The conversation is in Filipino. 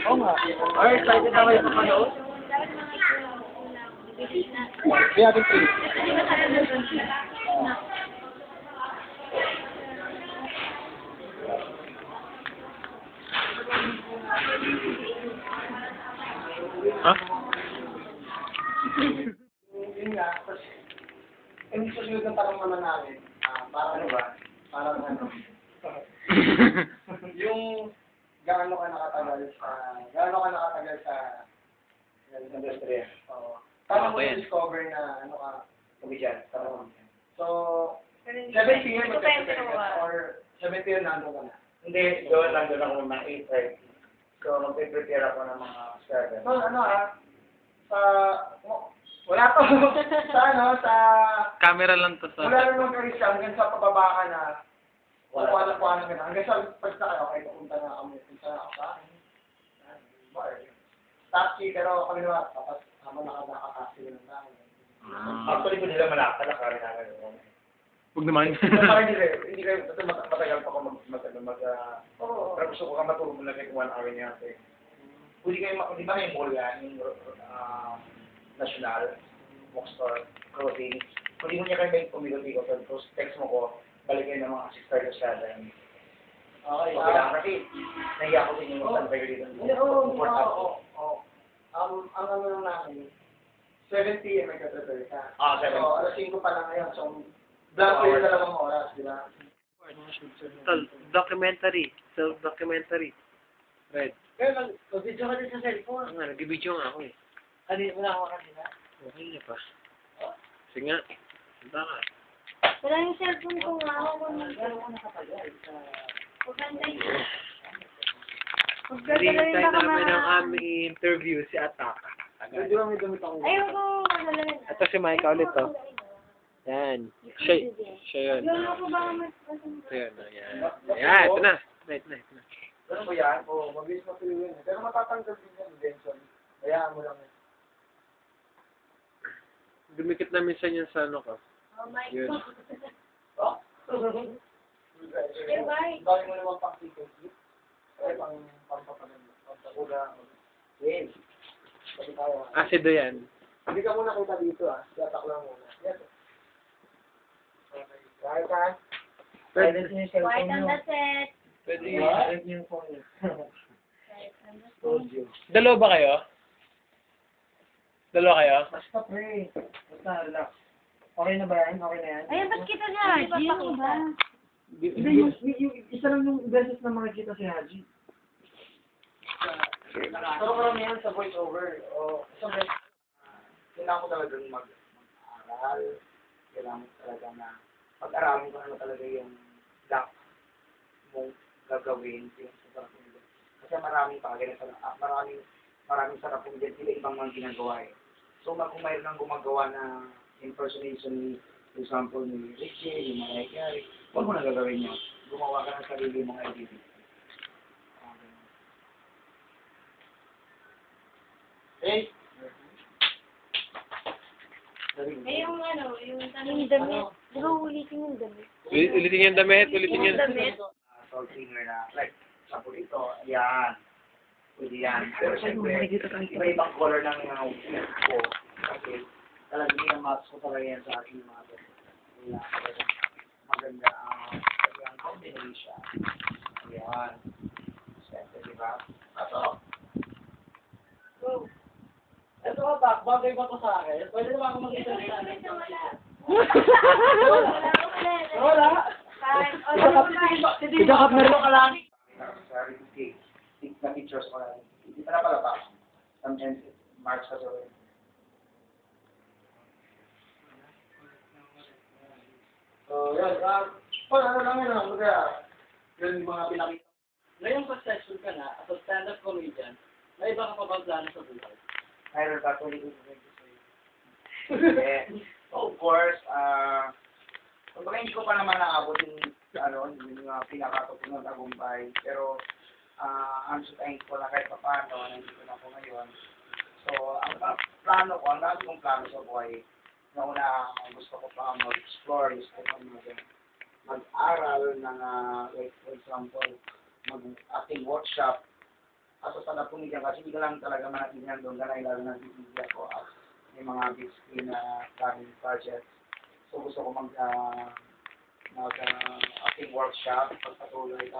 Oo nga. Are excited na kayo sa manood? May ating free. Ha? Yun nga, tapos, yung susunod na tanong naman namin, parang ano ba? Parang ano? Yung gaano ka nakatagal sa industriya. Oo. Paano mo na-discover na ano ka, komedyan? So, 7 p.m. or 7 p.m. nandun ka na? Hindi, doon nandun ako ng 8:30. So, magpe-prepare ako ng mga 7. So, ano wala to. sa Camera lang to sa... wala lang ng siya hanggang sa pababa ka na wala ka na. Hanggang sa pagka kayo, okay, pupunta na kami. Punta na ako sa akin. Bar. Taxi, pero kami naman, tapos habang nakakataxi ng namin. Actually, kung nila malakalakan namin. Huwag naman. Parang hindi kayo, matagal pa ako pero gusto ko ka matulog na kayo 1 hour niya. Hindi kayo, di ba na yung mall yan, yung national, bookstore, clothing. Kung di mo niya kayo may pumigot-igot, tapos text mo ko, balik kayo ng mga 6:37. Okay. Okay lang, kasi nahiya ko din yung saan kayo dito. Oo. Ang ano lang namin, 7 p.m. may ka-prepare ka. 7. So, alas 5 pa lang ngayon. So, blank yung 2 oras, di ba? Documentary. Self-documentary. Red. Kaya mag-video ka din sa cellphone. Nga, nag-video nga ako eh. Wala ako kanina. Okay na pa. Sige nga. Punta ka. Wala yung cellphone ko nga. Ako Hintay namin ang aming interview si Ataka. Medyo lang may damit ako. Ayoko. Madalamin. Ito si Micah ulit to. Yan. Siya yun. Ayoko ba mas... Ito yun. Yan. Yan. Ito na. Ito na. Ano ba yan? Oo, mabilis na tuloy yun. Pero matatanggal din yan, Benson. Hayaan mo lang yan. Dumikit na minsan yan sa ano ko. Oh my Yun. God. Bye. Dami mo naman pang-ticket. Ay, pang-papaganda. Yes. Kasi tayo. Acido yan. Hindi ka muna kita dito Yatak lang muna. Yes. Okay. Kahit ka. Pwede. White on the set. Pwede What? Yung phone niya. White on the set. Dalawa ba kayo? Dalawa kayo? Basta pre. Basta relax. Okay na ba yan? Okay na yan? Ayun, ba't kita si Haji? Ano ba? Hindi, yung isa lang yung beses na makikita si Haji. Pero karamihan sa voice-over, isang beses, kailangan ko talagang mag-aral. Kailangan ko talaga na pag-aralin ko ano talaga yung lock mong gagawin. Yung sarap nila. Kasi maraming bagay na maraming sarap po dyan. Sila ibang mga ginagawa eh. So, kung mayroon nang gumagawa na impersonation ni, for example, ni Richie, ni Mariah Carey, huwag mo na gagawin yun. Gumawa ka ng sarili mong identity. Okay? Eh, yung ano, yung damit. Di ba ulitin yung damit? Ulitin yung damit. Ulitin yung damit. Soul singer na, like, sa pulito, yan. Pwede yan. Pero siyempre, iba-ibang color ng mga ko. Kasi, talagang minamas ko talaga yan sa aking mga kaya maganda ang combination. Yan. Siyempre, di ba? Ito. So, ito ba, bagay ba ko sa akin? Pwede naman ako mag-isa sa akin. Wala. Idakap na rin ka lang. Sorry, na pictures ko lang. Hindi pa na pala pa. Sometimes, March ka sa rin. So, yan. Ano lang yun, yun yung mga pinakita. Ngayon successful ka na, as a stand-up comedian, may iba ka pa bang plano sa buhay? Mayroon pa tuloy ko of course, kumbaga hindi ko pa naman naabot yung pinakatapos ng tagumpay. Pero, I'm so thankful na kahit pa paano, nandito na ako ngayon. So, ang plano ko, ang dami kong plano sa buhay, na una, gusto ko pa mag-explore, gusto ko pa mag-aral ng, like, for example, mag-acting workshop, Tapos stand-up comedian kasi hindi ka lang talaga manatilan doon, ganay lalo ng bibigyan ko at may mga big screen na daming projects. So gusto ko acting workshop, pagpatuloy.